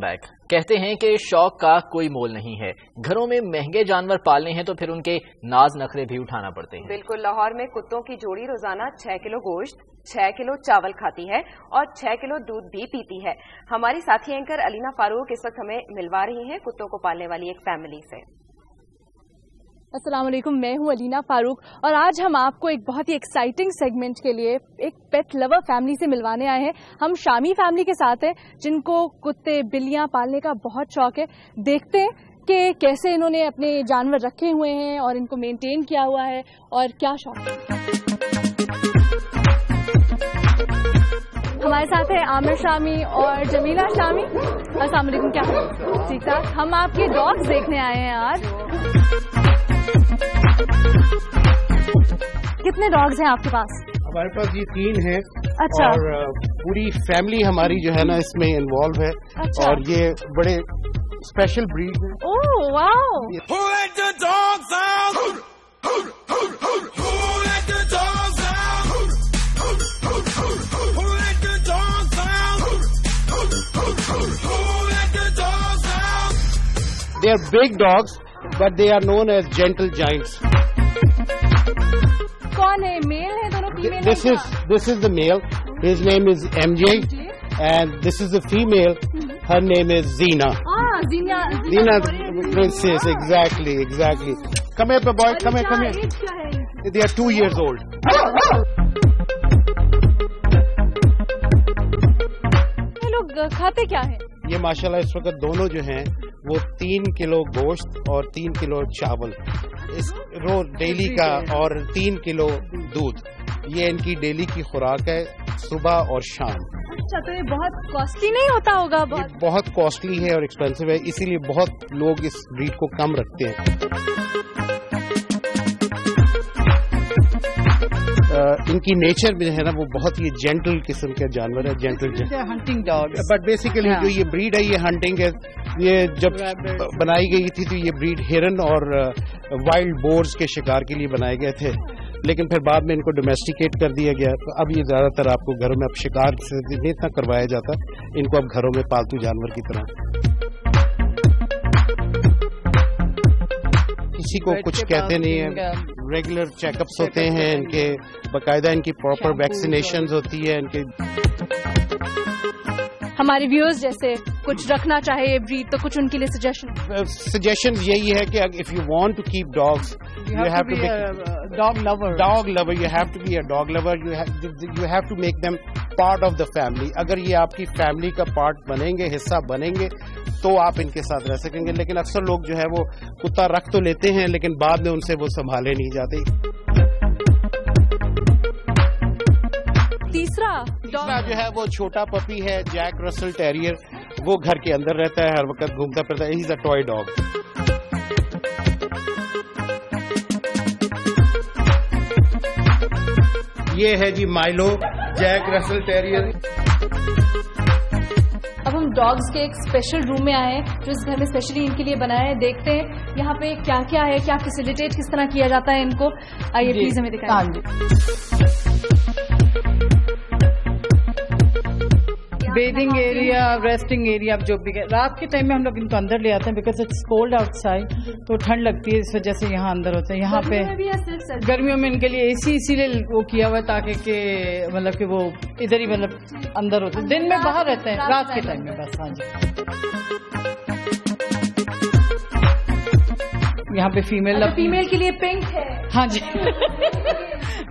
Back. کہتے ہیں کہ شوق کا کوئی مول نہیں ہے. گھروں میں مہنگے جانور پالنے ہیں تو پھر ان کے ناز نخرے بھی اٹھانا پڑتے ہیں. بالکل. لاہور میں کتوں کی جوڑی روزانہ 6 کلو گوشت، 6 کلو چاول کھاتی ہے اور 6 کلو دودھ بھی پیتی ہے. ہماری ساتھی اینکر علینا فاروق اس وقت ہمیں ملوا رہی ہیں کتوں کو پالنے والی ایک فیملی سے. السلام علیکم، میں ہوں علینا فاروق اور آج ہم آپ کو ایک بہت ہی ایکسائٹنگ سیگمنٹ کے لیے ایک پیٹ لور فیملی سے ملوانے آئے ہیں. ہم شامی فیملی کے ساتھ ہیں جن کو کتے بلیاں پالنے کا بہت شوق ہے. دیکھتے ہیں کہ کیسے انہوں نے اپنے جانور رکھے ہوئے ہیں اور ان کو مینٹین کیا ہوا ہے اور کیا شوق ہے. ہمارے ساتھ ہیں عامر شامی اور جمیلہ شامی. السلام علیکم. کیا ٹھیک ٹھاک. ہم آپ کے ڈاگس دیکھنے آئے ہیں آج. کتنے ڈاگز ہیں آپ کے پاس؟ ہمارے پاس یہ 3 ہیں. اچھا. اور پوری فیملی ہماری جو ہے نا اس میں انوالو ہے. اچھا. اور یہ بڑے اسپیشل بریڈ ہے. اوہ واو. Who let the dogs out? Who let the dogs out? Who let the dogs out? Who let the dogs out? They are big dogs, but they are known as gentle giants. کون ہے؟ میل ہے دونوں؟ Female? This is the male. His name is MJ, and this is the female. Her name is Zina. Zina princess. Exactly. Come here, boy. Come here. They are 2 years old. یہ لوگ کھاتے کیا ہیں؟ یہ ماشاءاللہ اس وقت دونوں جو ہیں وہ 3 کلو گوشت اور 3 کلو چاول ڈیلی کا اور 3 کلو دودھ. یہ ان کی ڈیلی کی خوراک ہے صبح اور شام. اچھا. تو یہ بہت کاسٹلی نہیں ہوتا ہوگا؟ بہت کاسٹلی ہے اور ایکسپینسو ہے، اسی لیے بہت لوگ اس بریڈ کو کم رکھتے ہیں. ان کی نیچر میں ہے نا وہ بہت ہی جینٹل قسم کا جانور ہے. Hunting dog. بٹ بیسیکلی جو یہ بریڈ ہے یہ ہنٹنگ ہے. یہ جب بنائی گئی تھی تو یہ بریڈ ہرن اور وائلڈ بورز کے شکار کے لیے بنائے گئے تھے، لیکن پھر بعد میں ان کو ڈومیسٹیکیٹ کر دیا گیا. تو اب یہ زیادہ تر آپ کو گھروں میں اب شکار سے نہیں اتنا کروایا جاتا، ان کو اب گھروں میں پالتو جانور کی طرح. کسی کو کچھ کہتے نہیں ہیں. ریگولر چیک اپس ہوتے ہیں ان کے، باقاعدہ ان کی پراپر ویکسینیشنز ہوتی ہے ان کے. ہمارے ویورز جیسے کچھ رکھنا چاہے یہ بریڈ تو کچھ ان کے لیے سجیشن یہی ہے کہ if you want to keep dogs you have to be a dog lover. You have to be a dog lover. You have to make them part of the family. اگر یہ آپ کی فیملی کا part بنیں گے، حصہ بنیں گے تو آپ ان کے ساتھ رہ سکیں گے. لیکن اکثر لوگ جو ہے وہ کتا رکھ تو لیتے ہیں لیکن بعد میں ان سے وہ سنبھالے نہیں جاتے. تیسرا جو ہے وہ چھوٹا پپی ہے، جیک رسل ٹیریئر. وہ گھر کے اندر رہتا ہے، ہر وقت گھومتا پھرتا ہے. ہی از اے ٹوائے ڈاگ. یہ ہے جی مائلو، جیک رسل ٹیریئر. اب ہم ڈاگز کے ایک اسپیشل روم میں آئے ہیں جو اس گھر میں اسپیشلی ان کے لیے بنایا ہے. دیکھتے ہیں یہاں پہ کیا کیا ہے، کیا فیسیلیٹیٹ کس طرح کیا جاتا ہے ان کو. آئیے پلیز ہمیں دکھائیں. Beijing area, resting area. جو بھی رات کے ٹائم میں ہم لوگ ان کو اندر لے آتے ہیں because it's cold outside, تو ٹھنڈ لگتی ہے اس وجہ سے یہاں اندر ہوتے ہیں. یہاں پہ گرمیوں میں ان کے لیے اے سی اسی لیے وہ کیا ہوا ہے تاکہ کہ مطلب کہ وہ ادھر ہی مطلب اندر ہوتے ہیں. دن میں باہر رہتے ہیں، رات کے ٹائم میں بس. ہاں جی. یہاں پہ فیمیل کے لیے پنک ہے. ہاں جی.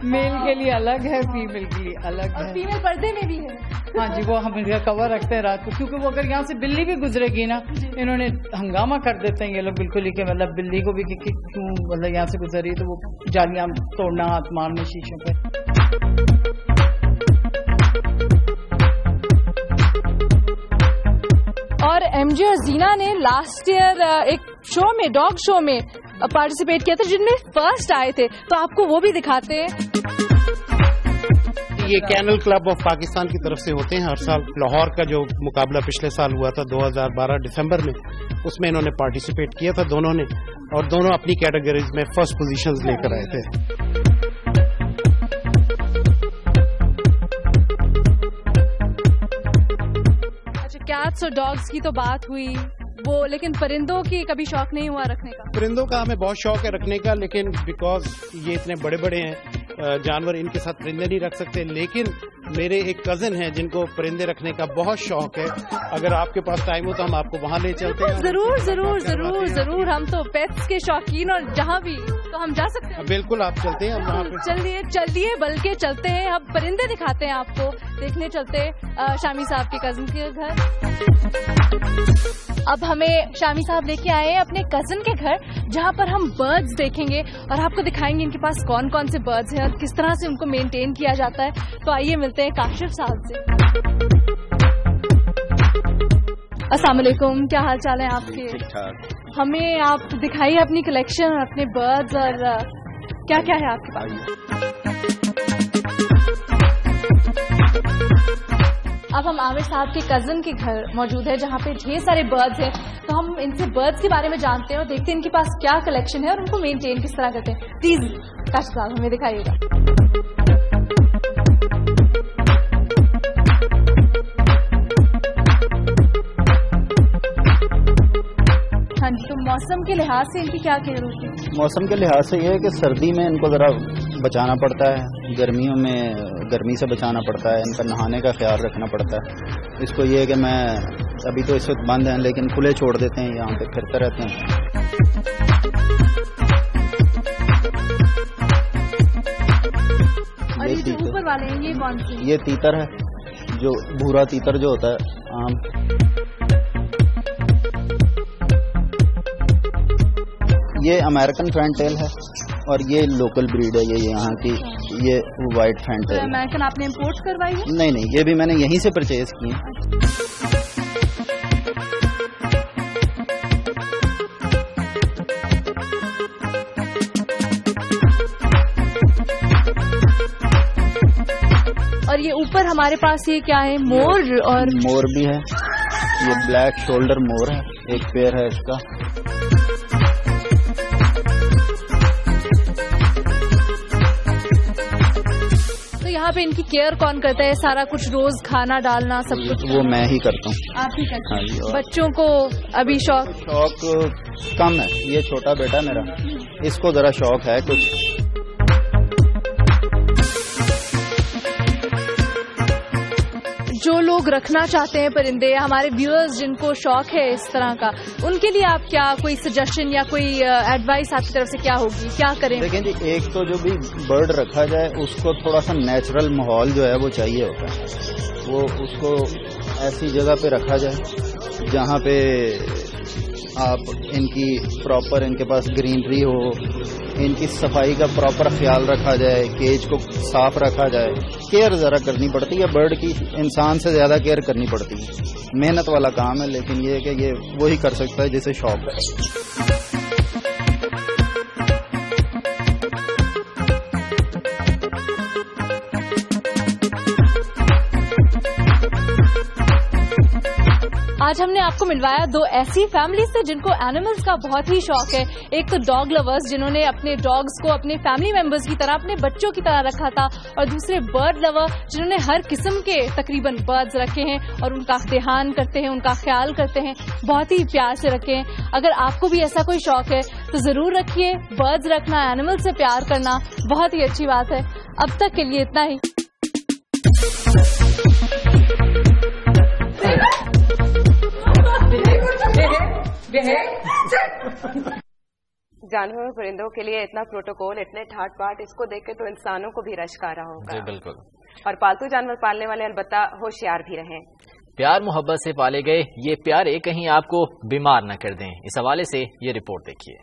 میل کے لیے الگ ہے، فیمیل کے لیے الگ ہے. فیمیل پردے میں بھی ہے. ہاں جی. وہ ہم ان کا کور رکھتے ہیں رات کو کیونکہ وہ اگر یہاں سے بلی بھی گزرے گی نا انہوں نے ہنگامہ کر دیتے ہیں یہ لوگ بالکل ہی کہ مطلب بلی کو بھی کیوں مطلب یہاں سے گزر رہی تو وہ جالیاں توڑنا، ہاتھ مارنے شیشوں پہ. اور ایم جے اور زینا نے لاسٹ ایئر ایک شو میں، ڈاگ شو میں پارٹیسپیٹ کیا تھا جن میں فرسٹ آئے تھے، تو آپ کو وہ بھی دکھاتے ہیں. یہ کینل کلب آف پاکستان کی طرف سے ہوتے ہیں ہر سال. لاہور کا جو مقابلہ پچھلے سال ہوا تھا 2012 دسمبر میں، اس میں انہوں نے پارٹیسپیٹ کیا تھا دونوں نے، اور دونوں اپنی کیٹیگریز میں فرسٹ پوزیشنز لے کر آئے تھے. کیا कैट्स और डॉग्स की तो बात हुई, वो लेकिन परिंदों की कभी शौक नहीं हुआ रखने का? परिंदों का हमें बहुत शौक है रखने का, लेकिन बिकॉज ये इतने बड़े बड़े हैं जानवर, इनके साथ परिंदे नहीं रख सकते। लेकिन मेरे एक कजिन हैं जिनको परिंदे रखने का बहुत शौक है। अगर आपके पास टाइम हो तो हम आपको वहाँ ले चलते हैं। जरूर जरूर जरूर जरूर, हम तो पेट्स के शौकीन, और जहाँ भी तो हम जा सकते हैं। बिल्कुल, आप चलते हैं वहाँ पे। चलिए चलिए, बल्कि चलते हैं, अब परिंदे दिखाते हैं आपको, देखने चलते हैं शामी साहब के कजिन के घर। अब हमें शामी साहब लेके आए हैं अपने कजिन के घर, जहाँ पर हम बर्ड्स देखेंगे और आपको दिखाएंगे इनके पास कौन कौन से बर्ड्स हैं और किस तरह से उनको मेंटेन किया जाता है। तो आइए मिलते हैं काशिफ साहब से। अस्सलाम वालेकुम, क्या हाल चाल है आपके? ठीक ठाक। हमें आप दिखाइए अपनी कलेक्शन और अपने बर्ड्स, और क्या क्या है आपके पास। अब हम आमिर साहब के कजिन के घर मौजूद है, जहाँ पे ढेर सारे बर्ड्स हैं। तो हम इनसे बर्ड्स के बारे में जानते हैं और देखते हैं इनके पास क्या कलेक्शन है और उनको मेंटेन किस तरह करते हैं। प्लीज काशिफ साहब हमें दिखाइएगा। हाँ जी, तो मौसम के लिहाज से इनकी क्या केयर होती है? मौसम के लिहाज से ये है कि सर्दी में इनको ज़रा बचाना पड़ता है, गर्मियों में गर्मी से बचाना पड़ता है, इनका नहाने का ख्याल रखना पड़ता है। इसको ये है कि मैं अभी तो इस वक्त बंद हैं, लेकिन खुले छोड़ देते हैं, यहाँ पे फिरते रहते हैं। और ये जो ऊपर वाले हैं ये कौन सी? ये तीतर है, जो भूरा तीतर जो होता है आम। ये अमेरिकन फैंटेल है और ये लोकल ब्रीड है, ये यहाँ की, ये वाइट फैंटेल। अमेरिकन आपने इंपोर्ट करवाई है? नहीं नहीं, ये भी मैंने यहीं से परचेज की है। और ये ऊपर हमारे पास ये क्या है? मोर। और मोर भी है, ये ब्लैक शोल्डर मोर है, एक पेयर है इसका। यहाँ पे इनकी केयर कौन करता है? सारा कुछ रोज खाना डालना सब कुछ वो मैं ही करता हूँ। आप ही करते हैं? हाँ जी। बच्चों को अभी शौक कम है, ये छोटा बेटा मेरा, इसको जरा शौक है कुछ। जो लोग रखना चाहते हैं परिंदे, हमारे व्यूअर्स जिनको शौक है इस तरह का, उनके लिए आप क्या कोई सजेशन या कोई एडवाइस आपकी तरफ से क्या होगी, क्या करें? देखें जी, एक तो जो भी बर्ड रखा जाए उसको थोड़ा सा नेचुरल माहौल जो है वो चाहिए होता है। वो उसको ऐसी जगह पे रखा जाए जहाँ पे आप इनकी प्रॉपर, इनके पास ग्रीनरी हो, इनकी सफाई का प्रॉपर ख्याल रखा जाए, केज को साफ रखा जाए। केयर ज़रा करनी पड़ती है बर्ड की, इंसान से ज़्यादा केयर करनी पड़ती है। मेहनत वाला काम है, लेकिन ये है कि ये वही कर सकता है जिसे शौक है। आज हमने आपको मिलवाया दो ऐसी फैमिली से जिनको एनिमल्स का बहुत ही शौक है। एक तो डॉग लवर्स जिन्होंने अपने डॉग्स को अपने फैमिली मेंबर्स की तरह, अपने बच्चों की तरह रखा था, और दूसरे बर्ड लवर जिन्होंने हर किस्म के तकरीबन बर्ड्स रखे हैं और उनका ध्यान करते हैं, उनका ख्याल करते हैं, बहुत ही प्यार से रखे हैं। अगर आपको भी ऐसा कोई शौक है तो जरूर रखिए। बर्ड्स रखना, एनिमल से प्यार करना बहुत ही अच्छी बात है। अब तक के लिए इतना ही। जानवरों और परिंदों के लिए इतना प्रोटोकॉल, इतने ठाट बाट, इसको देख के तो इंसानों को भी रश्क आ रहा होगा। जी बिल्कुल। और पालतू जानवर पालने वाले अलबत्ता होशियार भी रहें। प्यार मोहब्बत से पाले गए ये प्यारे कहीं आपको बीमार न कर दें, इस हवाले से ये रिपोर्ट देखिए।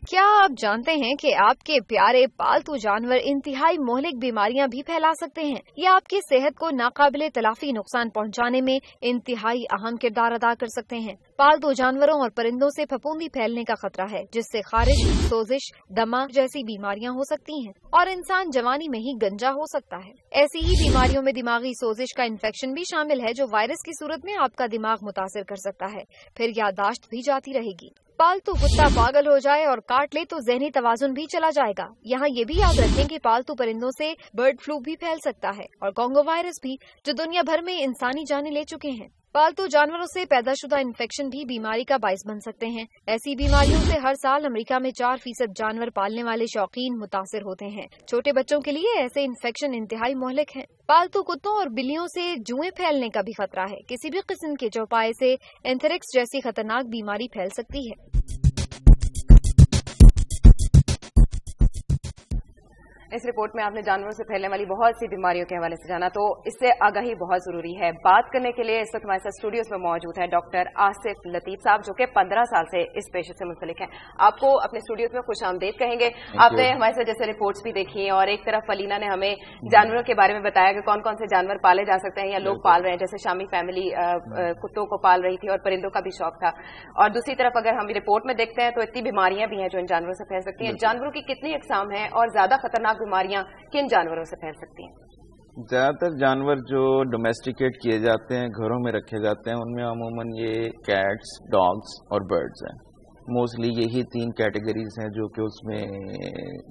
क्या आप जानते हैं कि आपके प्यारे पालतू जानवर इंतहाई मोहलिक बीमारियां भी फैला सकते हैं? ये आपकी सेहत को नाकाबिले तलाफी नुकसान पहुंचाने में इंतहाई अहम किरदार अदा कर सकते हैं। पालतू जानवरों और परिंदों से फफूंदी फैलने का खतरा है, जिससे खारिश, सोजिश, दमा जैसी बीमारियां हो सकती हैं और इंसान जवानी में ही गंजा हो सकता है। ऐसी ही बीमारियों में दिमागी सोजिश का इन्फेक्शन भी शामिल है, जो वायरस की सूरत में आपका दिमाग मुतासिर कर सकता है, फिर याददाश्त भी जाती रहेगी। पालतू कुत्ता पागल हो जाए और काट ले तो ज़हनी तवाजुन भी चला जाएगा। यहाँ ये भी याद रखें कि पालतू परिंदों से बर्ड फ्लू भी फैल सकता है और कॉन्गो वायरस भी, जो दुनिया भर में इंसानी जानें ले चुके हैं। पालतू जानवरों से पैदाशुदा इन्फेक्शन भी बीमारी का बाइस बन सकते हैं। ऐसी बीमारियों से हर साल अमेरिका में 4% जानवर पालने वाले शौकीन मुतासिर होते हैं। छोटे बच्चों के लिए ऐसे इन्फेक्शन इंतहाई मोहलिक हैं। पालतू कुत्तों और बिल्लियों से जुएं फैलने का भी खतरा है। किसी भी किस्म के चौपाए से एंथ्रेक्स जैसी खतरनाक बीमारी फैल सकती है। इस रिपोर्ट में आपने जानवरों से फैलने वाली बहुत सी बीमारियों के हवाले से जाना, तो इससे आगाही बहुत जरूरी है। बात करने के लिए इस वक्त हमारे साथ स्टूडियोज में मौजूद है डॉक्टर आसिफ लतीफ साहब, जो कि 15 साल से इस पेशे से मुंसलिक हैं। आपको अपने स्टूडियोज में खुश आमदेद कहेंगे। आपने हमारे साथ जैसे रिपोर्ट्स भी देखी हैं और एक तरफ फलीना ने हमें जानवरों के बारे में बताया कि कौन कौन से जानवर पाले जा सकते हैं या लोग पाल रहे हैं, जैसे शामी फैमिली कुत्तों को पाल रही थी और परिंदों का भी शौक था। और दूसरी तरफ अगर हम रिपोर्ट में देखते हैं तो इतनी बीमारियां भी हैं जो इन जानवरों से फैल सकती हैं। जानवरों की कितनी अकसाम है और ज्यादा खतरनाक बीमारियां किन जानवरों से फैल सकती हैं? ज्यादातर जानवर जो डोमेस्टिकेट किए जाते हैं, घरों में रखे जाते हैं, उनमें अमूमन ये कैट्स, डॉग्स और बर्ड्स हैं। मोस्टली यही 3 कैटेगरीज हैं जो कि उसमें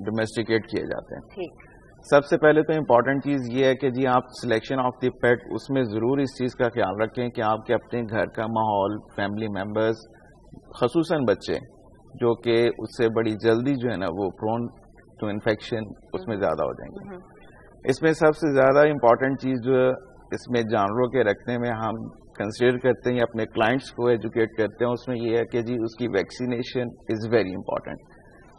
डोमेस्टिकेट किए जाते हैं। ठीक। सबसे पहले तो इम्पोर्टेंट चीज ये है कि जी आप सिलेक्शन ऑफ द पेट, उसमें जरूर इस चीज का ख्याल रखें कि आपके अपने घर का माहौल, फैमिली मेंबर्स, खसूसन बच्चे जो कि उससे बड़ी जल्दी जो है ना वो प्रोन टू इन्फेक्शन उसमें ज्यादा हो जाएंगे। इसमें सबसे ज्यादा इम्पोर्टेंट चीज जो इसमें जानवरों के रखने में हम कंसिडर करते हैं या अपने क्लाइंट्स को एजुकेट करते हैं, उसमें यह है कि जी उसकी वैक्सीनेशन इज वेरी इंपॉर्टेंट,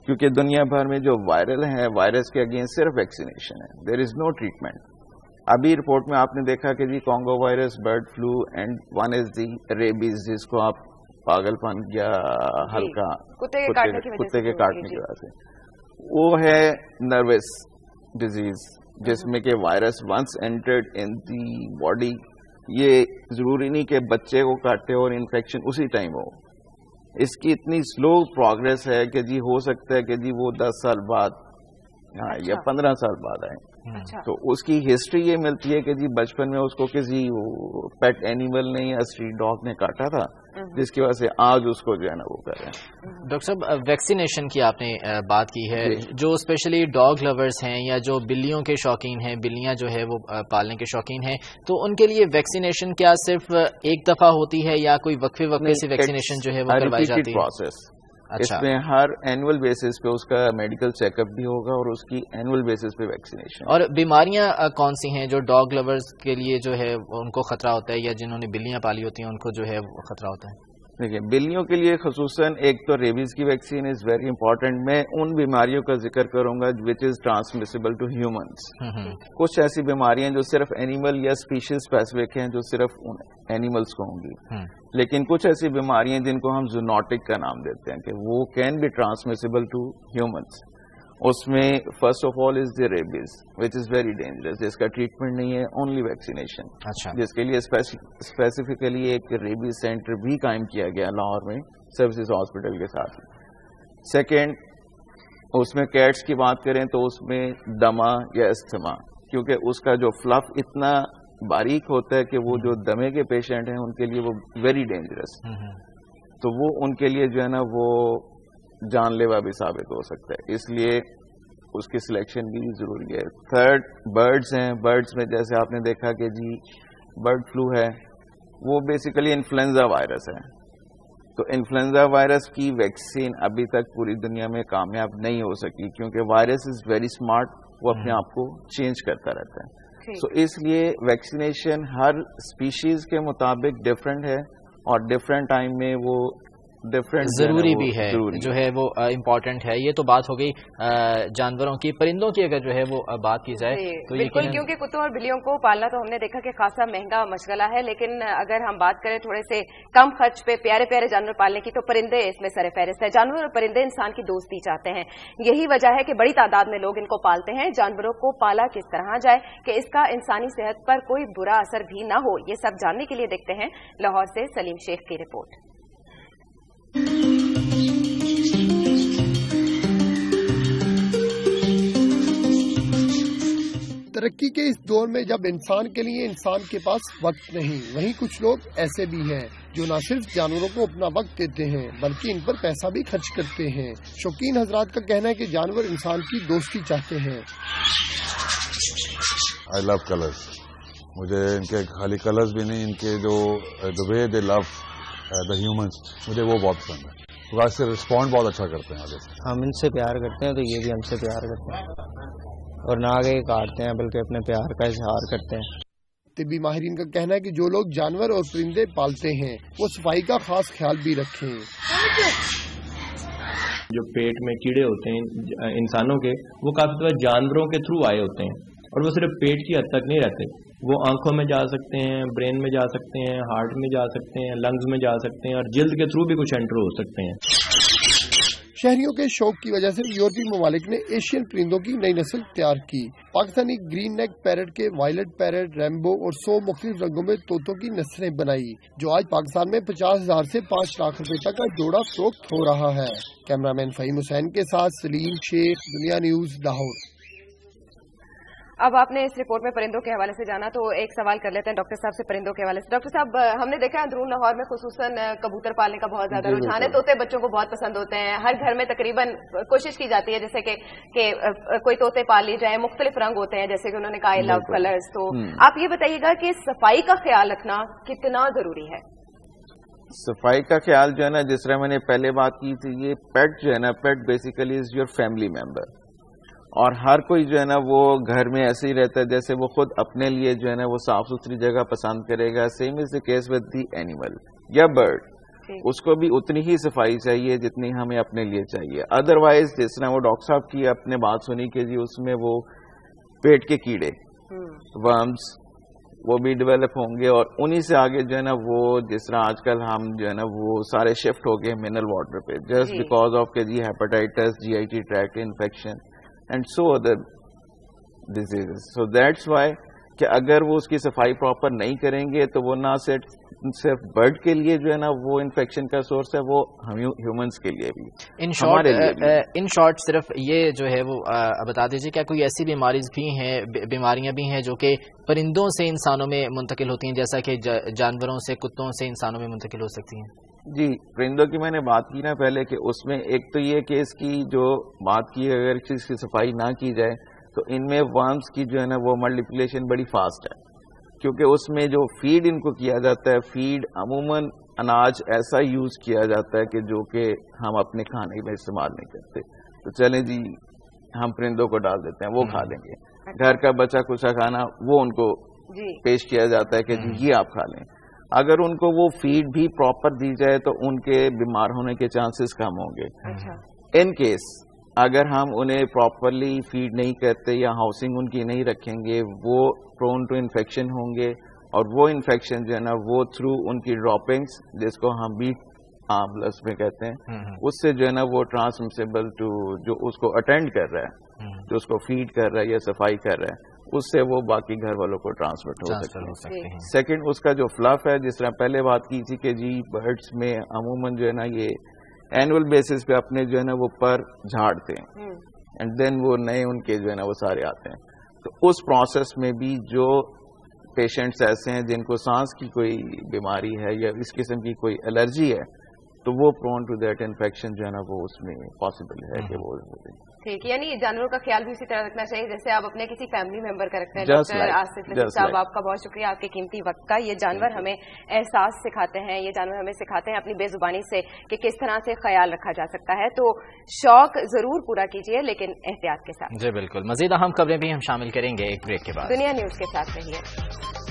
क्योंकि दुनिया भर में जो वायरल है, वायरस के अगेंस्ट सिर्फ वैक्सीनेशन है, देयर इज नो ट्रीटमेंट। अभी रिपोर्ट में आपने देखा कि जी Congo virus, bird flu and one is the rabies, जिसको आप पागलपन या हल्का कुत्ते के काटने की वजह से, वो है नर्वस डिजीज, जिसमें कि virus once entered in the body, ये जरूरी नहीं कि बच्चे को काटे और इन्फेक्शन उसी टाइम हो। इसकी इतनी स्लो प्रोग्रेस है कि जी हो सकता है कि जी वो 10 साल बाद या 15 साल बाद आए। तो उसकी हिस्ट्री ये मिलती है कि जी बचपन में उसको किसी पेट एनिमल ने या स्ट्रीट डॉग ने काटा था, जिसकी वजह से आज उसको जो है ना वो कर रहे हैं। डॉक्टर साहब, वैक्सीनेशन की आपने बात की है, जो स्पेशली डॉग लवर्स हैं या जो बिल्लियों के शौकीन हैं, बिल्लियां जो है वो पालने के शौकीन हैं, तो उनके लिए वैक्सीनेशन क्या सिर्फ एक दफा होती है या कोई वक्फे से वैक्सीनेशन जो है वो करवाई जाती है? अच्छा। इसमें हर एनुअल बेसिस पे उसका मेडिकल चेकअप भी होगा और उसकी एनुअल बेसिस पे वैक्सीनेशन। और बीमारियां कौन सी हैं जो डॉग लवर्स के लिए जो है उनको खतरा होता है या जिन्होंने बिल्लियां पाली होती हैं उनको जो है खतरा होता है? देखिए, बिल्लियों के लिए खसूसन एक तो रेबीज की वैक्सीन इज वेरी इंपॉर्टेंट। मैं उन बीमारियों का जिक्र करूंगा which is transmissible to humans. कुछ ऐसी बीमारियां जो सिर्फ एनिमल या स्पीशीज स्पेसिफिक हैं, जो सिर्फ उन एनिमल्स को होंगी, लेकिन कुछ ऐसी बीमारियां जिनको हम जूनोटिक का नाम देते हैं कि वो can be transmissible to humans. उसमें first of all is the rabies which is very dangerous, जिसका ट्रीटमेंट नहीं है, ओनली वैक्सीनेशन। अच्छा। जिसके लिए स्पेसिफिकली एक रेबीज सेंटर भी कायम किया गया लाहौर में सर्विसेज हॉस्पिटल के साथ। सेकेंड, उसमें कैट्स की बात करें तो उसमें दमा या अस्थमा, क्योंकि उसका जो फ्लफ इतना बारीक होता है कि वो जो दमे के पेशेंट हैं उनके लिए वो वेरी डेंजरस, तो वो उनके लिए जो है ना वो जानलेवा भी साबित हो सकता है, इसलिए उसकी सिलेक्शन भी जरूरी है। थर्ड, बर्ड्स हैं। बर्ड्स में जैसे आपने देखा कि जी बर्ड फ्लू है, वो बेसिकली इन्फ्लुएंजा वायरस है, तो इन्फ्लुएंजा वायरस की वैक्सीन अभी तक पूरी दुनिया में कामयाब नहीं हो सकी, क्योंकि वायरस इज वेरी स्मार्ट, वो अपने आप को चेंज करता रहता है। तो इसलिए वैक्सीनेशन हर स्पीशीज के मुताबिक डिफरेंट है और डिफरेंट टाइम में वो डिफरेंट जरूरी भी है, जो है वो इम्पोर्टेंट है। ये तो बात हो गई जानवरों की। परिंदों की अगर जो है वो बात की जाए तो बिल्कुल, क्योंकि कुत्तों और बिल्लियों को पालना तो हमने देखा कि खासा महंगा मशगला है, लेकिन अगर हम बात करें थोड़े से कम खर्च पे प्यारे प्यारे जानवर पालने की, तो परिंदे इसमें सरफहरिस्त है। जानवर और परिंदे इंसान की दोस्ती चाहते हैं, यही वजह है कि बड़ी तादाद में लोग इनको पालते हैं। जानवरों को पाला किस तरह जाए कि इसका इंसानी सेहत पर कोई बुरा असर भी न हो, ये सब जानने के लिए देखते हैं लाहौर से सलीम शेख की रिपोर्ट। ترقی کے اس دور میں جب انسان کے لیے انسان کے پاس وقت نہیں، وہیں کچھ لوگ ایسے بھی ہیں جو نہ صرف جانوروں کو اپنا وقت دیتے ہیں بلکہ ان پر پیسہ بھی خرچ کرتے ہیں۔ شوقین حضرات کا کہنا ہے کہ جانور انسان کی دوستی چاہتے ہیں۔ آئی لو کلرز، مجھے ان کے خالی کلرز بھی نہیں، ان کے جو دا وے دے لو دا ہیومنس، مجھے وہ بہت پسند ہے۔ اس سے رسپونڈ بہت اچھا کرتے ہیں آگے سے۔ ہم ان سے پیار کرتے ہیں تو یہ بھی ہم سے پیار کرتے ہیں، اور نہ آگے کاٹتے ہیں بلکہ اپنے پیار کا اظہار کرتے ہیں۔ طبی ماہرین کا کہنا ہے کہ جو لوگ جانور اور پرندے پالتے ہیں وہ صفائی کا خاص خیال بھی رکھیں۔ جو پیٹ میں کیڑے ہوتے ہیں انسانوں کے، وہ کافی دفعہ جانوروں کے تھرو آئے ہوتے ہیں، اور وہ صرف پیٹ کی حد تک نہیں رہتے، وہ آنکھوں میں جا سکتے ہیں، برین میں جا سکتے ہیں، ہارٹ میں جا سکتے ہیں، لنگز میں جا سکتے ہیں، اور جلد کے تھرو بھی کچھ انٹر ہو سکتے ہیں۔ شہریوں کے شوق کی وجہ سے یورپی ممالک نے ایشین پرندوں کی نئی نسل تیار کی۔ پاکستانی گرین نیک پیرٹ کے وائلٹ پیرٹ، ریمبو اور 100 مختلف رنگوں میں طوطوں کی نسلیں بنائی، جو آج پاکستان میں 50,000 سے 5 لاکھ روپے تک کا جوڑا فروخت ہو رہا ہے۔ کیمرامین فہیم حسین کے ساتھ سلیم شیخ، دنیا نیوز، لاہور۔ اب آپ نے اس رپورٹ میں پرندوں کے حوالے سے جانا، تو ایک سوال کر لیتے ہیں ڈاکٹر صاحب سے پرندوں کے حوالے سے۔ ڈاکٹر صاحب، ہم نے دیکھا اندرون لاہور میں خصوصاً کبوتر پالنے کا بہت زیادہ رجحان ہے، طوطے بچوں کو بہت پسند ہوتے ہیں، ہر گھر میں تقریباً کوشش کی جاتی ہے جیسے کہ کوئی طوطے پال لی جائے، مختلف رنگ ہوتے ہیں جیسے کہ انہوں نے کہا آئی لو کلرز۔ تو آپ یہ بتائیے گا کہ صفائی کا خیال رکھنا کتنا ضروری ہے؟ صفائی کا خیال جو ہے نا، جس طرح میں نے پہلے بات کی تھی، یہ پیٹ جو ہے نا، pet basically is your family member, اور ہر کوئی جو ہے نا وہ گھر میں ایسے ہی رہتا ہے جیسے وہ خود اپنے لیے جو ہے نا وہ صاف ستھری جگہ پسند کرے گا۔ Same is the case with the animal یا برڈ، اس کو بھی اتنی ہی صفائی چاہیے جتنی ہمیں اپنے لیے چاہیے۔ ادروائز جس طرح وہ ڈاکٹر صاحب کی اپنے بات سنی کہ جی اس میں وہ پیٹ کے کیڑے ورمز وہ بھی ڈیولپ ہوں گے، اور انہی سے آگے جو ہے نا وہ جس طرح آج کل ہم جو ہے نا وہ سارے شفٹ ہو گئے منرل واٹر پہ، جسٹ بیکاز آف کہ جی hepatitis, GIT tract infection and so other diseases. So that's why کہ اگر وہ اس کی صفائی پراپر نہیں کریں گے تو وہ نہ صرف برڈ کے لیے جو ہے نا وہ انفیکشن کا سورس ہے، وہ ہیومنس کے لیے بھی۔ ان شارٹ صرف یہ جو ہے وہ بتا دیجیے، کیا کوئی ایسی بیماریاں بھی ہیں جو کہ پرندوں سے انسانوں میں منتقل ہوتی ہیں، جیسا کہ جانوروں سے، کتوں سے انسانوں میں منتقل ہو سکتی ہیں؟ جی، پرندوں کی میں نے بات کی نا پہلے کہ اس میں ایک تو یہ کہ اس کی جو بات کی اگر اس کی صفائی نہ کی جائے تو ان میں ورمز کی جو ہے نا وہ ملٹیپلیکیشن بڑی فاسٹ ہے، کیونکہ اس میں جو فیڈ ان کو کیا جاتا ہے، فیڈ عموماً اناج ایسا یوز کیا جاتا ہے کہ جو کہ ہم اپنے کھانے میں استعمال نہیں کرتے، تو چلیں جی ہم پرندوں کو ڈال دیتے ہیں، وہ کھا لیں گے۔ گھر کا بچا کچا کھانا وہ ان کو پیش کیا جاتا ہے کہ جی یہ آپ کھا لیں۔ اگر ان کو وہ فیڈ بھی پراپر دی جائے تو ان کے بیمار ہونے کے چانسز کم ہوں گے۔ ان کیس اگر ہم انہیں پراپرلی فیڈ نہیں کرتے یا ہاؤسنگ ان کی نہیں رکھیں گے، وہ پرون ٹو انفیکشن ہوں گے، اور وہ انفیکشن جو ہے نا وہ تھرو ان کی ڈراپنگس، جس کو ہم بیٹ پلس میں کہتے ہیں، اس سے جو ہے نا وہ ٹرانسمیسیبل ٹو جو اس کو اٹینڈ کر رہا ہے، جو اس کو فیڈ کر رہا ہے یا صفائی کر رہا ہے، اس سے وہ باقی گھر والوں کو ٹرانسمٹ ہو سکتے ہیں۔ سیکنڈ، اس کا جو فلف ہے، جس طرح پہلے بات کی تھی کہ جی برڈس میں عموماً جو ہے نا یہ اینول بیسس پہ اپنے جو ہے نا وہ پر جھاڑتے ہیں، اینڈ دین وہ نئے ان کے جو ہے نا وہ سارے آتے ہیں، تو اس پروسیس میں بھی جو پیشنٹس ایسے ہیں جن کو سانس کی کوئی بیماری ہے یا اس قسم کی کوئی الرجی ہے، تو وہ پرون ٹو دیٹ انفیکشن جو ہے نا وہ اس میں پاسبل ہے کہ وہ ٹھیک، یعنی جانوروں کا خیال بھی اسی طرح رکھنا چاہیے جیسے آپ اپنے کسی فیملی ممبر کا رکھتے ہیں۔ ڈاکٹر آصف لطیف صاحب، آپ کا بہت شکریہ آپ کے قیمتی وقت کا۔ یہ جانور ہمیں احساس سکھاتے ہیں، یہ جانور ہمیں سکھاتے ہیں اپنی بے زبانی سے کہ کس طرح سے خیال رکھا جا سکتا ہے، تو شوق ضرور پورا کیجیے لیکن احتیاط کے ساتھ۔ جی بالکل، مزید اہم خبریں بھی ہم شامل کریں گے ایک بریک کے بعد۔ دنیا نیوز کے ساتھ رہیے۔